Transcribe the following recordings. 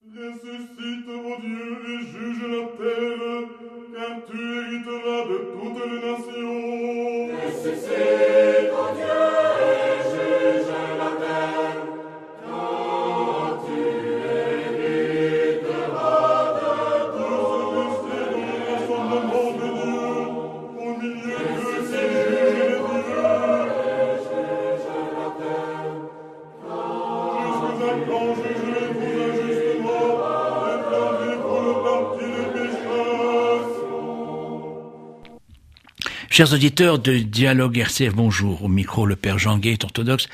Ressuscite, ô Dieu, et juge la terre, car tu hériteras de toutes les nations. Ressuscite, ô Dieu, et juge la terre, car tu hériteras de toutes les Rassemblement de Dieu, au milieu de ces juges les dieux. juge la terre, Jusqu'à quand jugerez-vous injustement, réclamez pour le parti des pécheresse. Chers auditeurs de Dialogue RCF, bonjour. Au micro, le Père Jean Guet, orthodoxe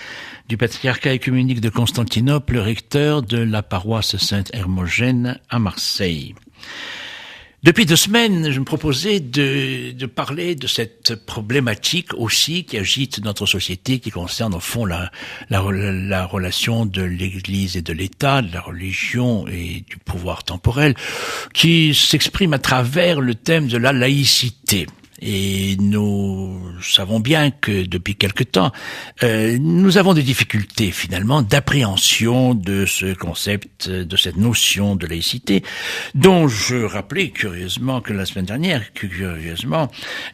du Patriarcat œcuménique de Constantinople, recteur de la paroisse Sainte-Hermogène à Marseille. Depuis 2 semaines, je me proposais de parler de cette problématique aussi qui agite notre société, qui concerne au fond la relation de l'Église et de l'État, de la religion et du pouvoir temporel, qui s'exprime à travers le thème de la laïcité. Et nous savons bien que depuis quelque temps, nous avons des difficultés finalement d'appréhension de ce concept, de cette notion de laïcité, dont je rappelais curieusement que la semaine dernière,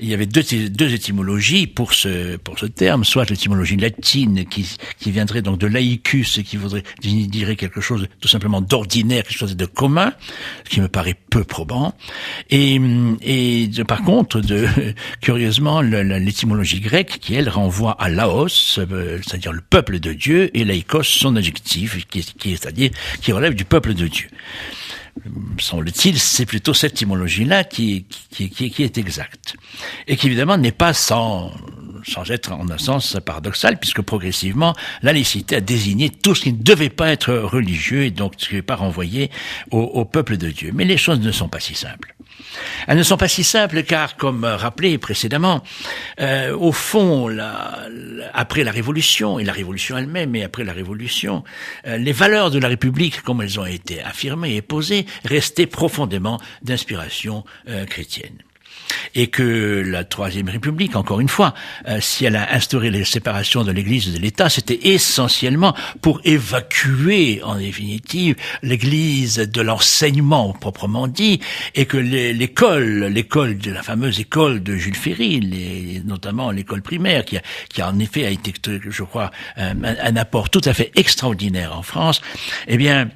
il y avait deux étymologies pour ce terme, soit l'étymologie latine qui viendrait donc de laicus et qui dirait quelque chose tout simplement d'ordinaire, quelque chose de commun, ce qui me paraît peu probant, et par contre curieusement, l'étymologie grecque qui, elle, renvoie à laos, c'est-à-dire le peuple de Dieu, et laikos, son adjectif, c'est-à-dire qui relève du peuple de Dieu. Semble-t-il, c'est plutôt cette étymologie-là qui est exacte. Et qui, évidemment, n'est pas sans être en un sens paradoxal, puisque progressivement, la laïcité a désigné tout ce qui ne devait pas être religieux, et donc ce qui ne devait pas renvoyer au peuple de Dieu. Mais les choses ne sont pas si simples. Elles ne sont pas si simples car, comme rappelé précédemment, au fond, après la Révolution, et la Révolution elle-même, et après la Révolution, les valeurs de la République, comme elles ont été affirmées et posées, restaient profondément d'inspiration chrétienne. Et que la Troisième République, encore une fois, si elle a instauré les séparations de l'Église et de l'État, c'était essentiellement pour évacuer, en définitive, l'Église de l'enseignement proprement dit, et que l'école, de la fameuse école de Jules Ferry, notamment l'école primaire, qui en effet a été, je crois, un apport tout à fait extraordinaire en France, eh bien,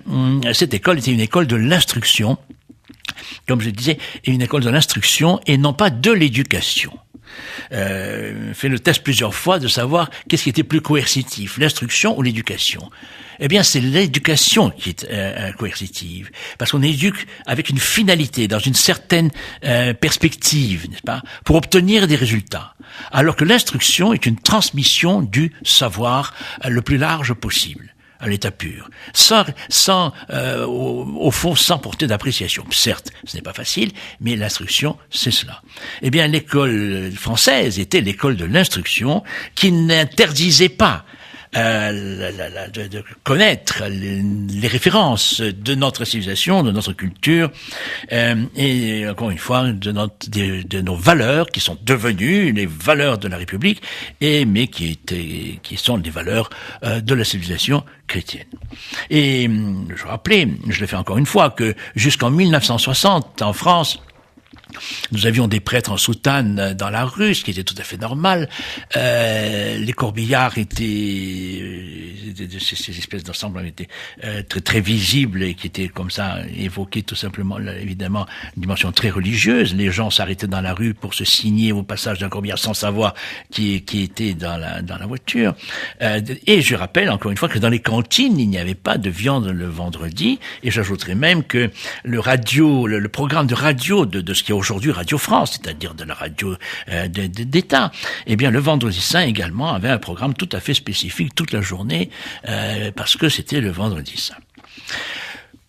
cette école était une école de l'instruction, comme je disais, une école de l'instruction et non pas de l'éducation. Fait le test plusieurs fois de savoir qu'est-ce qui était plus coercitif, l'instruction ou l'éducation. Eh bien, c'est l'éducation qui est coercitive, parce qu'on éduque avec une finalité, dans une certaine perspective, n'est-ce pas, pour obtenir des résultats. Alors que l'instruction est une transmission du savoir le plus large possible, à l'état pur, au fond, sans porter d'appréciation. Certes, ce n'est pas facile, mais l'instruction, c'est cela. Eh bien, l'école française était l'école de l'instruction qui n'interdisait pas de connaître les références de notre civilisation, de notre culture, et encore une fois de nos valeurs qui sont devenues les valeurs de la République, mais qui sont les valeurs de la civilisation chrétienne. Et je rappelais, je le fais encore une fois, que jusqu'en 1960 en France, nous avions des prêtres en soutane dans la rue, ce qui était tout à fait normal. Les corbillards ces espèces d'ensemble étaient très très visibles et qui étaient comme ça évoqués tout simplement, évidemment, une dimension très religieuse. Les gens s'arrêtaient dans la rue pour se signer au passage d'un corbillard sans savoir qui était dans la voiture. Et je rappelle encore une fois que dans les cantines, il n'y avait pas de viande le vendredi. Et j'ajouterais même que le programme de radio de ce qui est aujourd'hui Radio France, c'est-à-dire de la radio d'État, eh bien le vendredi saint également avait un programme tout à fait spécifique toute la journée parce que c'était le vendredi saint.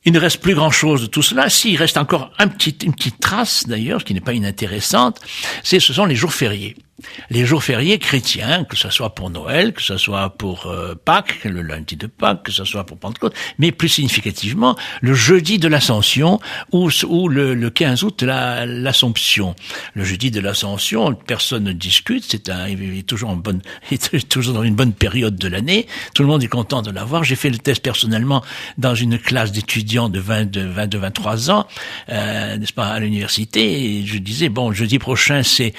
Il ne reste plus grand-chose de tout cela. Si, il reste encore une petite trace d'ailleurs, qui n'est pas inintéressante, ce sont les jours fériés. les jours fériés chrétiens, que ce soit pour Noël, que ce soit pour Pâques, le lundi de Pâques, que ce soit pour Pentecôte, mais plus significativement le jeudi de l'Ascension ou le 15 août l'Assomption. Le jeudi de l'Ascension, personne ne discute, il est toujours dans une bonne période de l'année, tout le monde est content de l'avoir. J'ai fait le test personnellement dans une classe d'étudiants de 22-23 ans, n'est-ce pas, à l'université, et je disais, bon, jeudi prochain c'est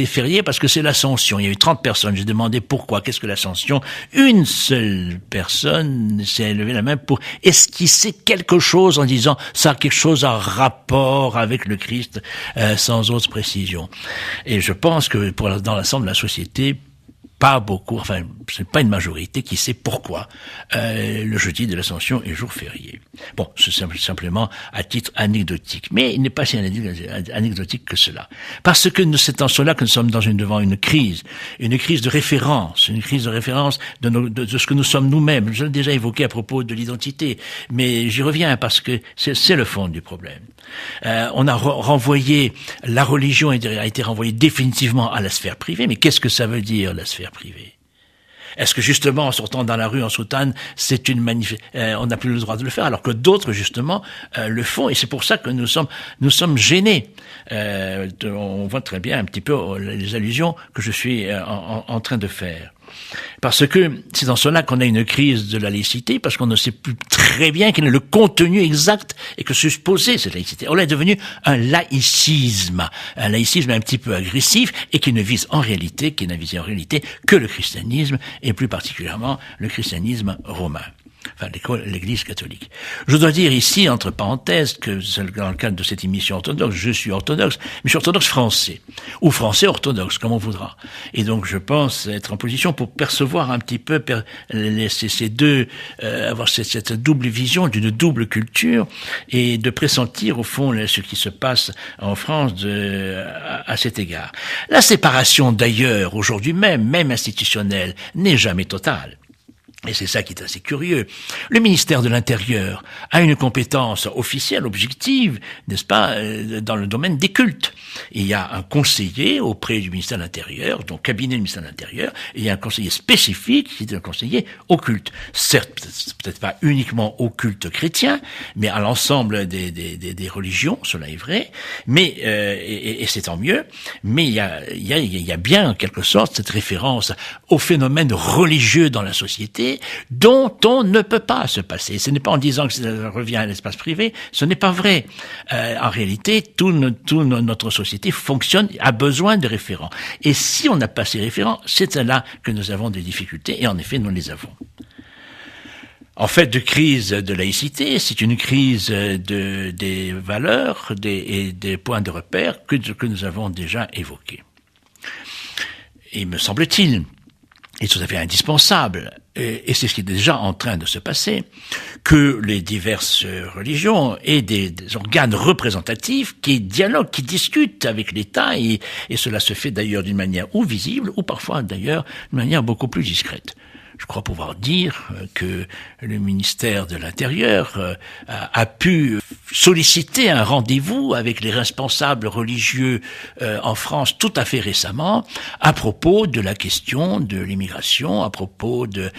férié parce que c'est l'Ascension. Il y a eu 30 personnes. J'ai demandé pourquoi, qu'est-ce que l'Ascension? Une seule personne s'est levée la main pour esquisser quelque chose en disant ça a quelque chose en rapport avec le Christ, sans autre précision. Et je pense que dans l'ensemble de la société, pas beaucoup, enfin, c'est pas une majorité qui sait pourquoi le jeudi de l'Ascension est jour férié. Bon, c'est simplement à titre anecdotique, mais il n'est pas si anecdotique que cela. Parce que c'est en cela que nous sommes devant une crise de référence, de ce que nous sommes nous-mêmes. Je l'ai déjà évoqué à propos de l'identité, mais j'y reviens parce que c'est le fond du problème. On a renvoyé, la religion a été renvoyée définitivement à la sphère privée, mais qu'est-ce que ça veut dire, la sphère privée? Est-ce que justement, en sortant dans la rue en soutane, on n'a plus le droit de le faire, alors que d'autres justement le font, et c'est pour ça que nous sommes gênés. On voit très bien un petit peu les allusions que je suis en train de faire. Parce que c'est dans cela qu'on a une crise de la laïcité, parce qu'on ne sait plus très bien quel est le contenu exact et que supposait cette laïcité. On est devenu un laïcisme un petit peu agressif et qui n'a visé en réalité que le christianisme et plus particulièrement le christianisme romain. Enfin, l'Église catholique. Je dois dire ici, entre parenthèses, que dans le cadre de cette émission orthodoxe, je suis orthodoxe, mais je suis orthodoxe français, ou français orthodoxe, comme on voudra. Et donc, je pense être en position pour percevoir un petit peu ces deux, avoir cette double vision d'une double culture et de pressentir, au fond, ce qui se passe en France à cet égard. La séparation, d'ailleurs, aujourd'hui même institutionnelle, n'est jamais totale. Et c'est ça qui est assez curieux. Le ministère de l'Intérieur a une compétence officielle, objective, n'est-ce pas, dans le domaine des cultes. Et il y a un conseiller auprès du ministère de l'Intérieur, donc cabinet du ministère de l'Intérieur, et il y a un conseiller spécifique qui est un conseiller au culte. Certes, peut-être pas uniquement au culte chrétien, mais à l'ensemble des religions, cela est vrai, mais et c'est tant mieux, mais il y a bien en quelque sorte cette référence au phénomène religieux dans la société, dont on ne peut pas se passer. Ce n'est pas en disant que ça revient à l'espace privé, ce n'est pas vrai. En réalité, notre société fonctionne, a besoin de référents. Et si on n'a pas ces référents, c'est là que nous avons des difficultés, et en effet, nous les avons. En fait, de crise de laïcité, c'est une crise des valeurs et des points de repère que nous avons déjà évoqués. Et me semble-t-il, est tout à fait indispensable, et c'est ce qui est déjà en train de se passer, que les diverses religions aient des organes représentatifs qui dialoguent, qui discutent avec l'État, et cela se fait d'ailleurs d'une manière ou visible, ou parfois d'ailleurs d'une manière beaucoup plus discrète. Je crois pouvoir dire que le ministère de l'Intérieur a pu solliciter un rendez-vous avec les responsables religieux en France tout à fait récemment à propos de la question de l'immigration, à propos de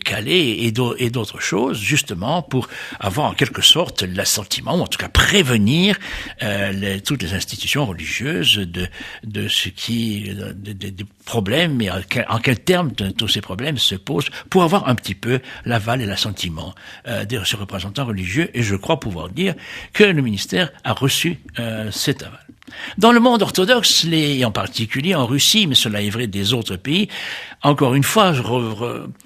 Calais et d'autres choses, justement pour avoir en quelque sorte l'assentiment, ou en tout cas prévenir toutes les institutions religieuses de ce qui des problèmes, et en quel terme tous ces problèmes se posent, pour avoir un petit peu l'aval et l'assentiment de ces représentants religieux, et je crois pouvoir dire que le ministère a reçu cet aval. Dans le monde orthodoxe, et en particulier en Russie, mais cela est vrai des autres pays, encore une fois,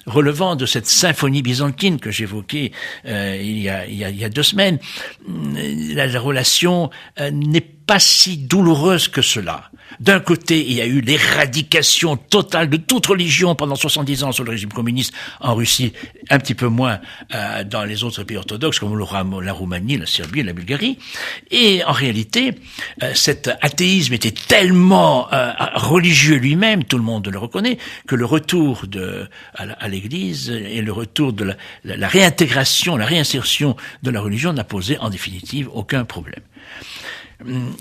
relevant de cette symphonie byzantine que j'évoquais il y a 2 semaines, la relation n'est pas si douloureuse que cela. D'un côté, il y a eu l'éradication totale de toute religion pendant 70 ans sous le régime communiste en Russie, un petit peu moins dans les autres pays orthodoxes comme la Roumanie, la Serbie, la Bulgarie. Et en réalité, cet athéisme était tellement religieux lui-même, tout le monde le reconnaît, que le retour à l'Église et le retour de la réintégration, la réinsertion de la religion n'a posé en définitive aucun problème.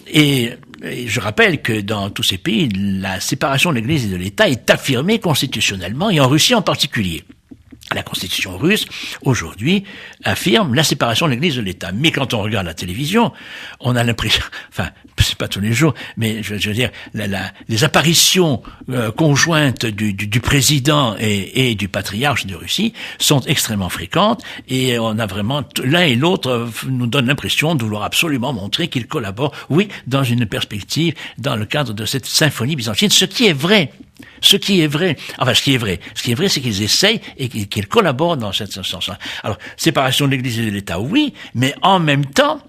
Et je rappelle que dans tous ces pays, la séparation de l'Église et de l'État est affirmée constitutionnellement, et en Russie en particulier. La constitution russe, aujourd'hui, affirme la séparation de l'Église de l'État. Mais quand on regarde la télévision, on a l'impression, enfin, c'est pas tous les jours, mais je veux dire, les apparitions conjointes du président et du patriarche de Russie sont extrêmement fréquentes, et on a vraiment, l'un et l'autre nous donnent l'impression de vouloir absolument montrer qu'ils collaborent, oui, dans une perspective, dans le cadre de cette symphonie byzantine, ce qui est vrai. Ce qui est vrai, c'est qu'ils essayent et qu'ils collaborent dans ce sens-là. Alors, séparation de l'Église et de l'État, oui, mais en même temps,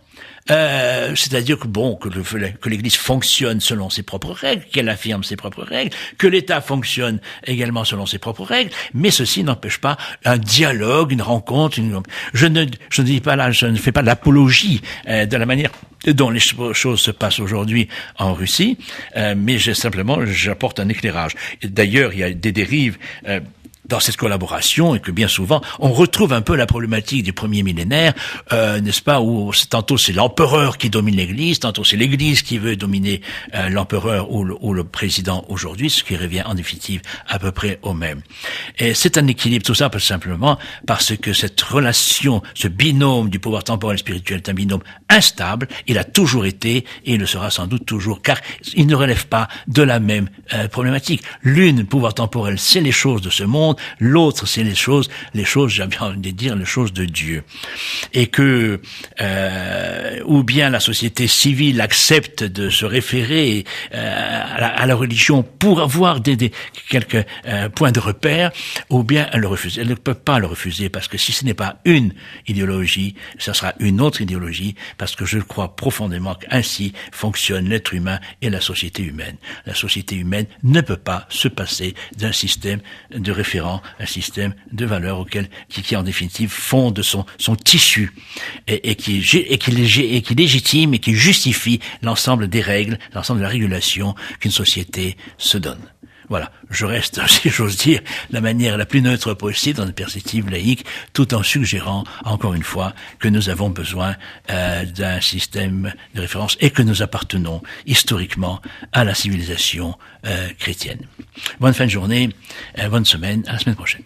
c'est-à-dire que l'Église fonctionne selon ses propres règles, qu'elle affirme ses propres règles, que l'État fonctionne également selon ses propres règles, mais ceci n'empêche pas un dialogue, une rencontre. Je ne dis pas là, je ne fais pas l'apologie de la manière dont les choses se passent aujourd'hui en Russie, mais j'apporte un éclairage. Et d'ailleurs, il y a des dérives dans cette collaboration, et que bien souvent, on retrouve un peu la problématique du premier millénaire, n'est-ce pas, où tantôt c'est l'empereur qui domine l'Église, tantôt c'est l'Église qui veut dominer l'empereur ou le président aujourd'hui, ce qui revient en définitive à peu près au même. Et c'est un équilibre, tout ça, simplement parce que cette relation, ce binôme du pouvoir temporel et spirituel est un binôme instable, il a toujours été, et il le sera sans doute toujours, car il ne relève pas de la même problématique. L'une, pouvoir temporel, c'est les choses de ce monde, l'autre, c'est les choses, j'ai bien envie de dire, les choses de Dieu. Et que, ou bien la société civile accepte de se référer à la religion pour avoir quelques points de repère, ou bien elle le refuse. Elle ne peut pas le refuser, parce que si ce n'est pas une idéologie, ça sera une autre idéologie, parce que je crois profondément qu'ainsi fonctionne l'être humain et la société humaine. La société humaine ne peut pas se passer d'un système de référence, un système de valeurs qui en définitive fonde son tissu et qui légitime et qui justifie l'ensemble des règles, l'ensemble de la régulation qu'une société se donne. Voilà, je reste, si j'ose dire, de la manière la plus neutre possible dans une perspective laïque, tout en suggérant, encore une fois, que nous avons besoin d'un système de référence et que nous appartenons historiquement à la civilisation chrétienne. Bonne fin de journée, bonne semaine, à la semaine prochaine.